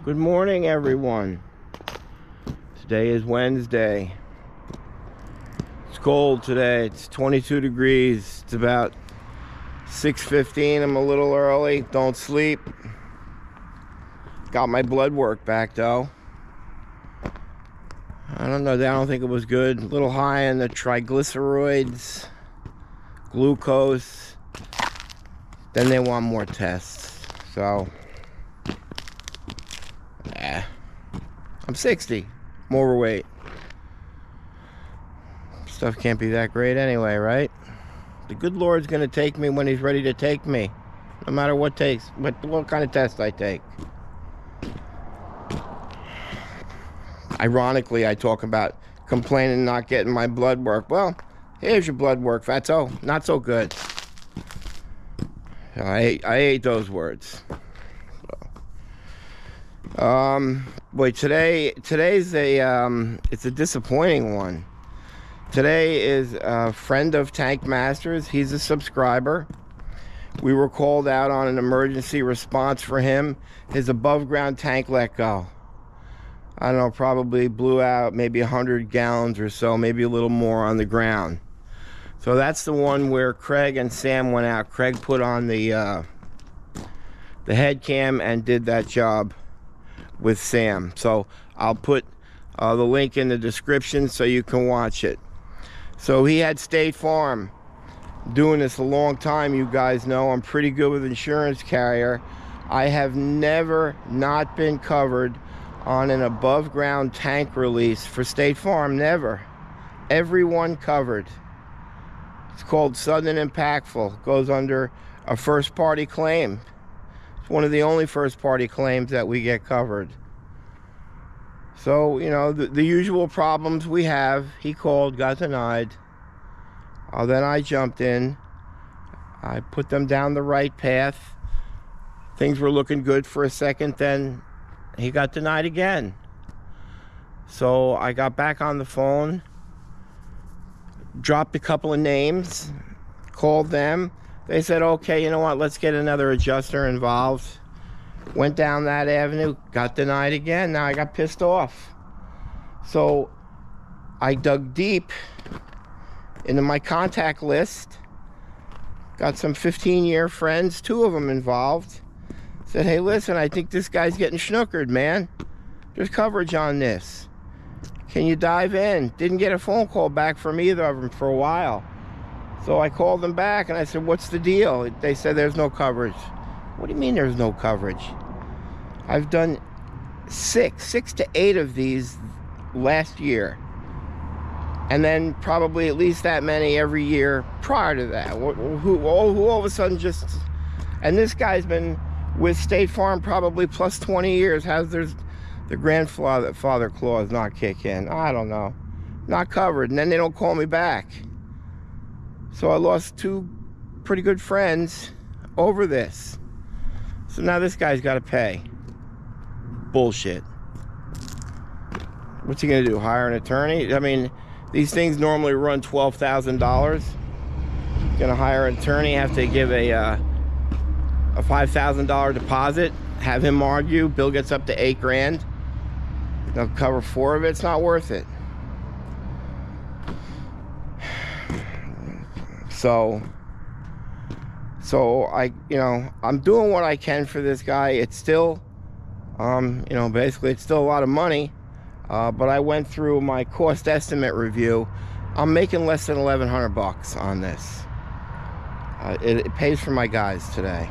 Good morning, everyone. Today is Wednesday. It's cold today. It's 22 degrees. It's about 6:15. I'm a little early. Don't sleep. Got my blood work back though. I don't know. I don't think it was good. A little high in the triglycerides, glucose. Then they want more tests. So, yeah. I'm 60. I'm overweight. Stuff can't be that great anyway, right? The good Lord's gonna take me when He's ready to take me, no matter what kind of test I take. Ironically, I talk about complaining not getting my blood work. Well, here's your blood work, fatso. Not so good. I hate those words. Boy, today's it's a disappointing one. Today is a friend of Tank Masters. He's a subscriber. We were called out on an emergency response for him. His above ground tank let go. I don't know, probably blew out maybe 100 gallons or so, maybe a little more on the ground. So that's the one where Craig and Sam went out. Craig put on the head cam and did that job with Sam. So I'll put the link in the description so you can watch it. So he had State Farm. Doing this a long time, you guys know I'm pretty good with insurance carrier. I have never not been covered on an above ground tank release for State Farm. Never. Everyone covered. It's called Sudden and Impactful. Goes under a first party claim. It's one of the only first party claims that we get covered. So, you know, the usual problems we have. He called, got denied. Then I jumped in. I put them down the right path. Things were looking good for a second, then he got denied again. So I got back on the phone, dropped a couple of names, called them. They said, okay, you know what, let's get another adjuster involved. Went down that avenue, got denied again. Now I got pissed off. So I dug deep into my contact list, got some 15-year friends, 2 of them involved. Said, hey, listen, I think this guy's getting snookered, man. There's coverage on this. Can you dive in? Didn't get a phone call back from either of them for a while. So I called them back and I said, what's the deal? They said there's no coverage. What do you mean there's no coverage? I've done 6 to 8 of these last year. And then probably at least that many every year prior to that. Who all of a sudden just... And this guy's been with State Farm probably plus 20 years. How's the grandfather clause not kick in? I don't know. Not covered. And then they don't call me back. So I lost 2 pretty good friends over this. So now this guy's got to pay. Bullshit. What's he going to do? Hire an attorney? I mean, these things normally run $12,000. Going to hire an attorney, have to give a $5,000 deposit, have him argue. Bill gets up to $8 grand. They'll cover 4 of it. It's not worth it. So I'm doing what I can for this guy. It's still, basically it's still a lot of money. But I went through my cost estimate review. I'm making less than $1,100 on this. It pays for my guys today.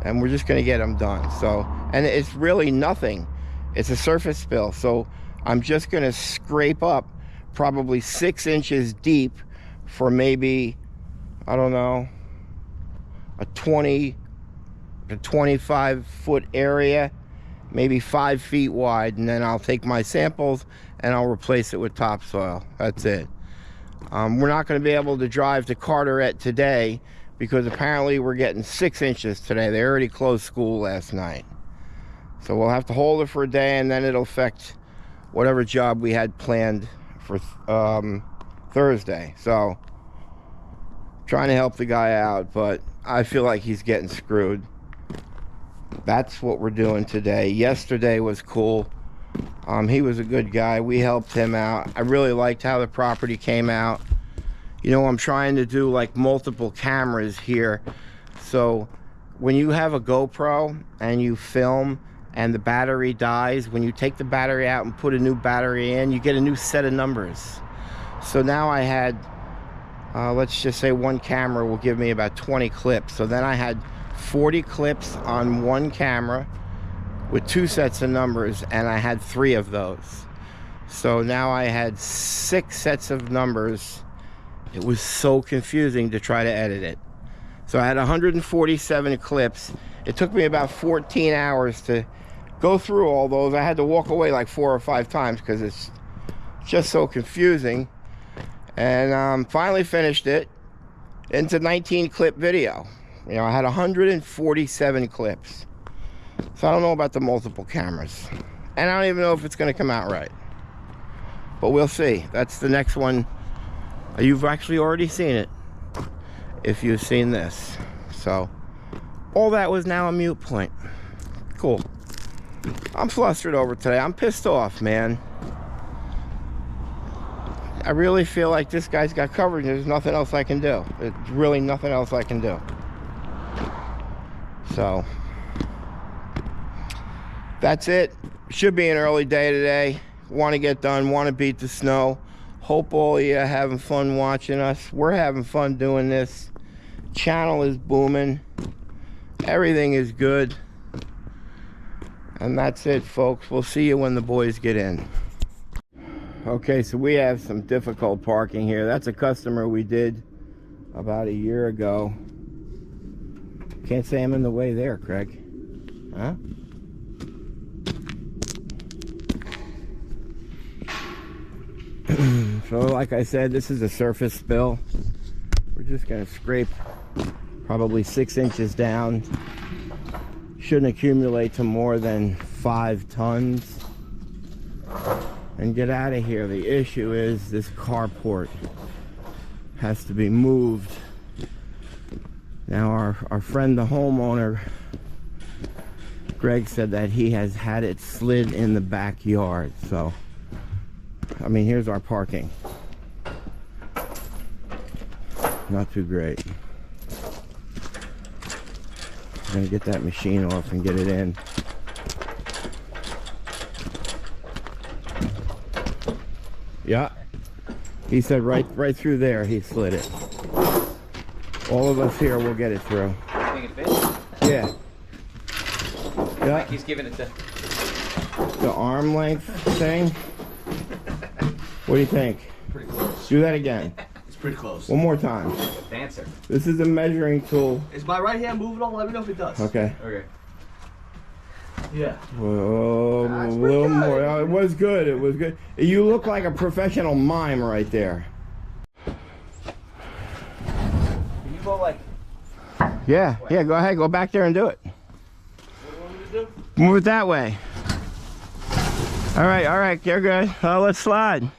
And we're just going to get them done. So, and it's really nothing. It's a surface spill. So I'm just going to scrape up probably 6 inches deep for maybe, I don't know, a 20 to 25 foot area, maybe 5 feet wide. And then I'll take my samples and I'll replace it with topsoil. That's it. We're not going to be able to drive to Carteret today because apparently we're getting 6 inches today. They already closed school last night. So we'll have to hold it for a day, and then it'll affect whatever job we had planned for Thursday. So trying to help the guy out, but I feel like he's getting screwed. that's what we're doing today. Yesterday was cool. He was a good guy. We helped him out. I really liked how the property came out. You know, I'm trying to do like multiple cameras here. So when you have a GoPro and you film and the battery dies, when you take the battery out and put a new battery in, you get a new set of numbers. So now I had, let's just say one camera will give me about 20 clips. So then I had 40 clips on one camera with 2 sets of numbers, and I had 3 of those. So now I had 6 sets of numbers. It was so confusing to try to edit it. So I had 147 clips. It took me about 14 hours to go through all those. I had to walk away like 4 or 5 times because it's just so confusing. And finally finished it. Into 19 clip video. You know, I had 147 clips. So I don't know about the multiple cameras. And I don't even know if it's going to come out right. But we'll see. That's the next one. You've actually already seen it if you've seen this. So all that was now a mute point. Cool. I'm flustered over today. I'm pissed off, man. I really feel like this guy's got coverage. There's nothing else I can do. There's really nothing else I can do. So that's it. Should be an early day today. Want to get done, want to beat the snow. Hope all of you are having fun watching us. We're having fun doing this. Channel is booming. Everything is good. And that's it, folks. We'll see you when the boys get in. Okay, so we have some difficult parking here. That's a customer we did about a year ago. Can't say I'm in the way there, Craig. Huh? So like I said, this is a surface spill. We're just gonna scrape probably 6 inches down. Shouldn't accumulate to more than 5 tons. And get out of here. The issue is this carport has to be moved. Now our friend the homeowner, Greg, said that he has had it slid in the backyard. So I mean, here's our parking. Not too great. I'm gonna get that machine off and get it in. Yeah. He said right through there he slid it. All of us here will get it through. You think it fits? Yeah. Yeah. Like he's giving it to The arm length thing. What do you think? pretty close. Do that again. It's pretty close. One more time. Dancer. This is a measuring tool. Is my right hand moving all? Let me know if it does. Okay. Okay. Yeah. Whoa, a little more. Oh, it was good. It was good. You look like a professional mime right there. Can you go like Yeah. Yeah. Go ahead. Go back there and do it. What do you want me to do? Move it that way. All right. All right. You're good. Let's slide.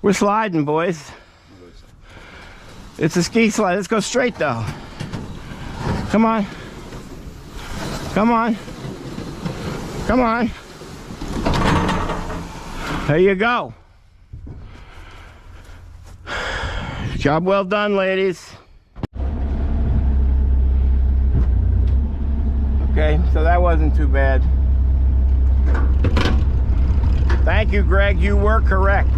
We're sliding, boys. It's a ski slide. Let's go straight though. Come on. Come on. Come on. There you go. Job well done, ladies. Okay, so that wasn't too bad. Thank you, Greg. You were correct.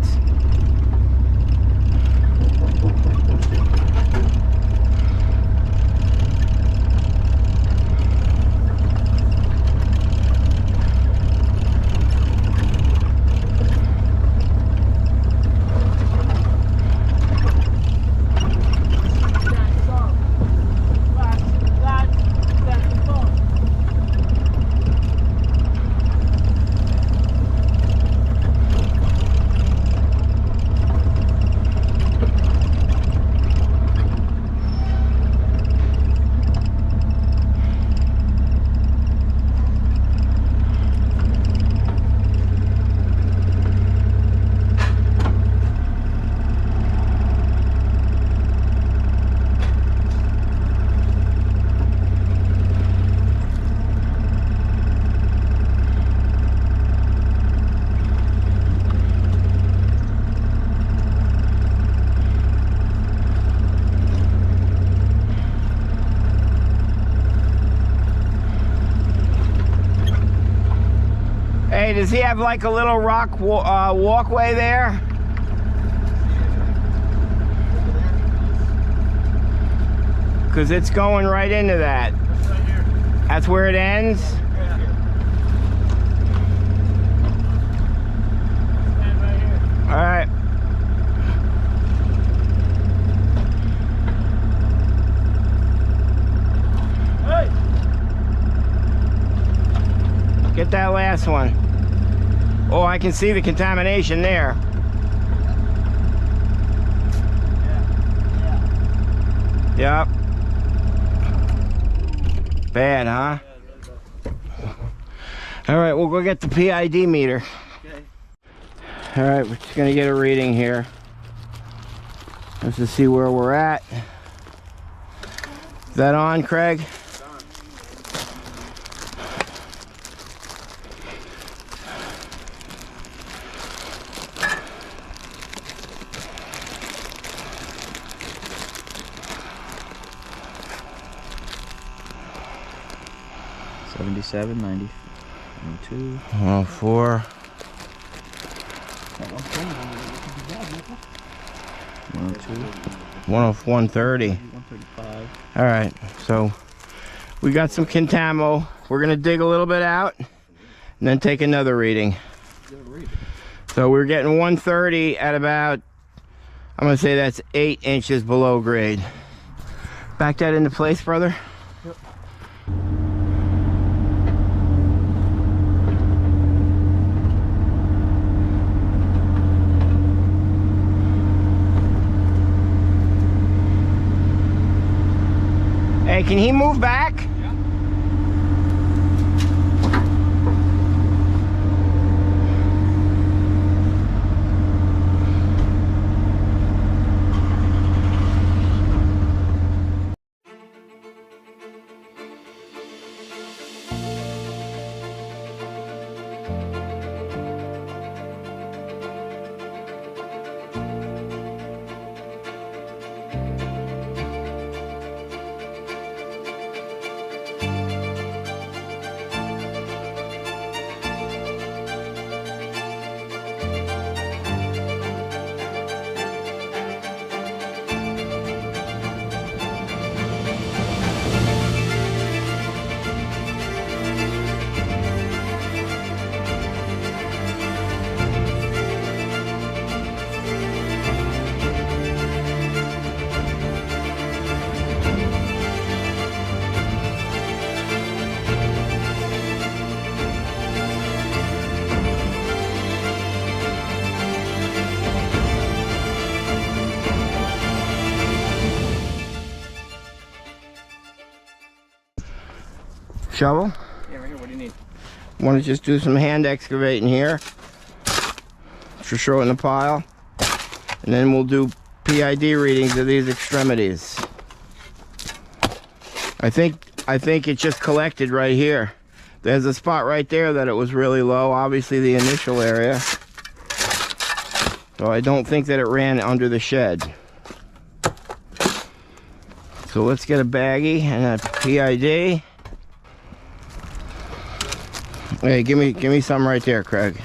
Hey, does he have like a little rock walkway there? Because it's going right into that. Right here. That's where it ends? Right here. Stand right here. All right. Hey! Get that last one. Oh, I can see the contamination there. Yep. Bad, huh? All right, we'll go get the PID meter. Okay. All right, we're just gonna get a reading here. Just to see where we're at. Is that on, Craig? $77, $90, $92. 104. 102. 130. 135. All right, so we got some contamo. We're gonna dig a little bit out and then take another reading. So we're getting 130 at about, I'm gonna say that's 8 inches below grade. Back that into place, brother. Yep. Hey, can he move back? Yeah. Shovel? Yeah, right here. What do you need? Want to just do some hand excavating here. Just throw it in the pile. And then we'll do PID readings of these extremities. I think it just collected right here. There's a spot right there that it was really low, obviously the initial area. So I don't think that it ran under the shed. So let's get a baggie and a PID. Hey, give me some right there, Craig.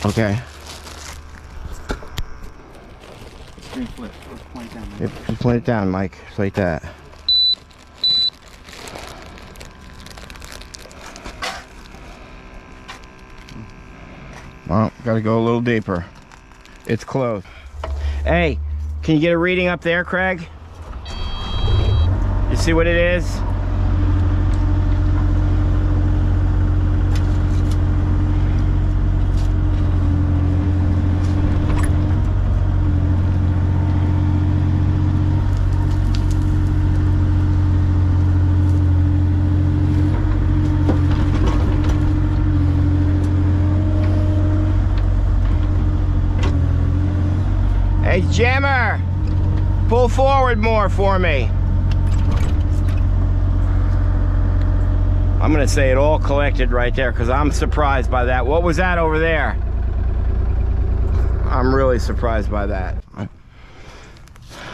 Okay. Screen flip. Let's point down. Yep, just point it down, Mike. Just like that. Well, gotta go a little deeper. It's closed. Hey, can you get a reading up there, Craig? You see what it is? Hey, Jammer, pull forward more for me. I'm gonna say it all collected right there because I'm surprised by that. What was that over there? I'm really surprised by that.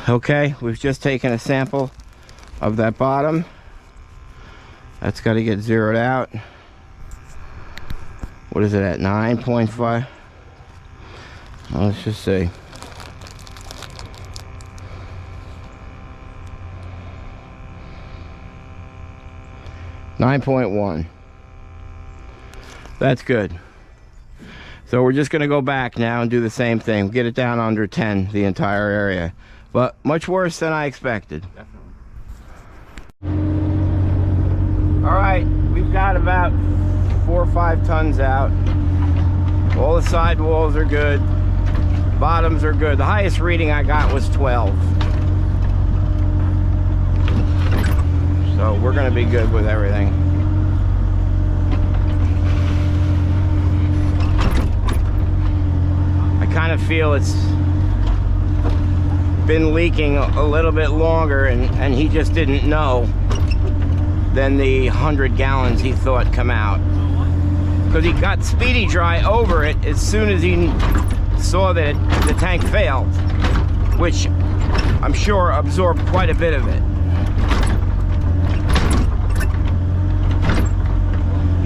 Okay, we've just taken a sample of that bottom. That's got to get zeroed out. What is it at? 9.5? Well, let's just see. .1. That's good. So we're just going to go back now and do the same thing. Get it down under 10, the entire area. But much worse than I expected. Definitely. All right, we've got about 4 or 5 tons out. All the side walls are good. Bottoms are good. The highest reading I got was 12. So we're going to be good with everything. I kind of feel it's been leaking a little bit longer, and he just didn't know than the 100 gallons he thought come out. Because he got Speedy Dry over it as soon as he saw that the tank failed, which I'm sure absorbed quite a bit of it.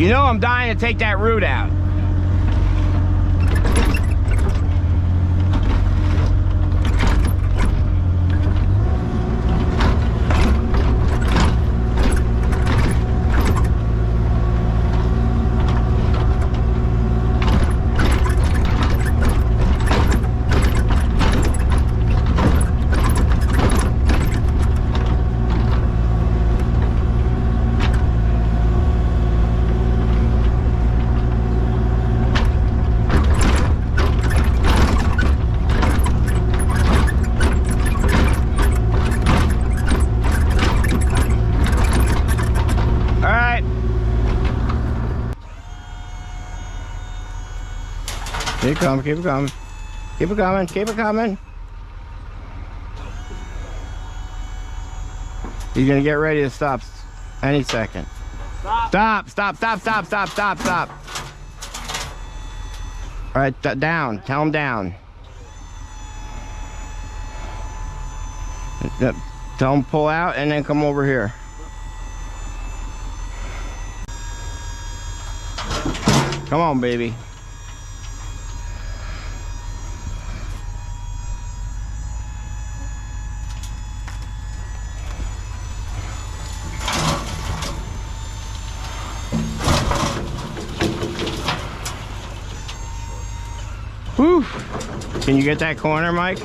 You know I'm dying to take that root out. Keep it coming, keep it coming. Keep it coming, keep it coming. He's gonna get ready to stop any second. Stop, stop, stop, stop, stop, stop, stop. All right, down, tell him down. Tell him pull out and then come over here. Come on, baby. Whew. Can you get that corner, Mike?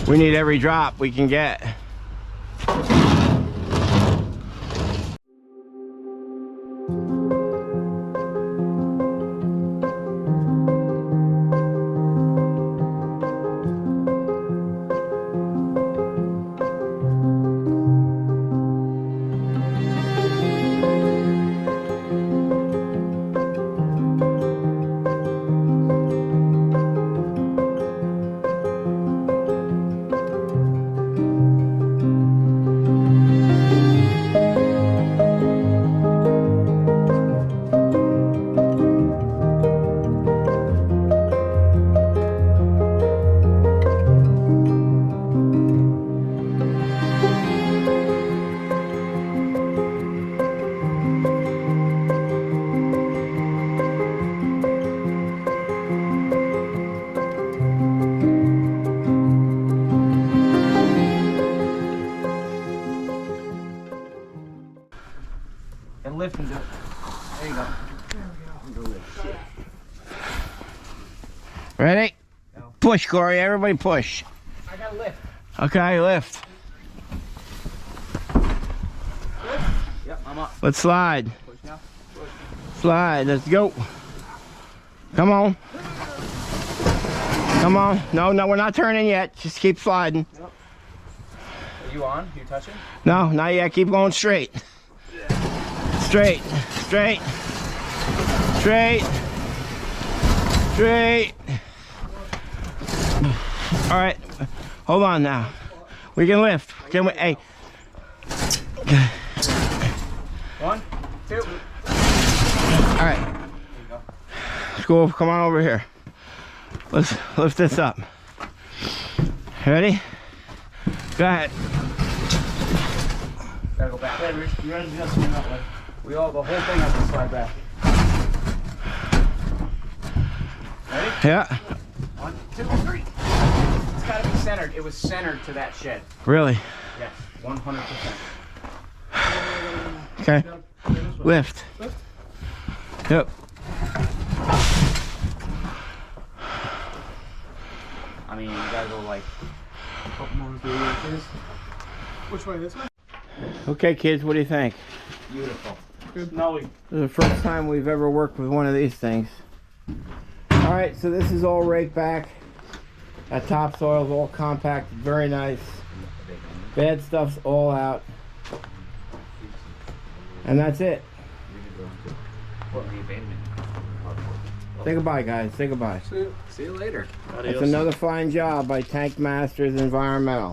We need every drop we can get. And lift and do it. There you go. Ready? No. Push, Corey. Everybody push. I gotta lift. Okay, lift. Yep, I'm up. Let's slide. Push now. Push. Slide. Let's go. Come on. Come on. No, no, we're not turning yet. Just keep sliding. Yep. Are you on? You touching? No, not yet. Keep going straight. Straight. Straight. Straight. Straight. All right. Hold on now. We can lift. Can we? Hey. 1, 2. All right. There you go. School, come on over here. Let's lift this up. Ready? Go ahead. Gotta go back. Yeah, you gotta just swing that way. The whole thing has to slide back. Ready? Yeah. 1, 2, 3. It's gotta be centered. It was centered to that shed. Really? Yes, 100%. Okay. Lift. Yep. I mean, you gotta go like a couple more inches. Which way, this way? Okay, kids, what do you think? Beautiful. Snowy. This is the first time we've ever worked with one of these things. All right, so this is all raked back. That topsoil's all compacted, very nice. Bad stuff's all out. And that's it. Say goodbye, guys. Say goodbye. See you later. That's another fine job by Tank Masters Environmental.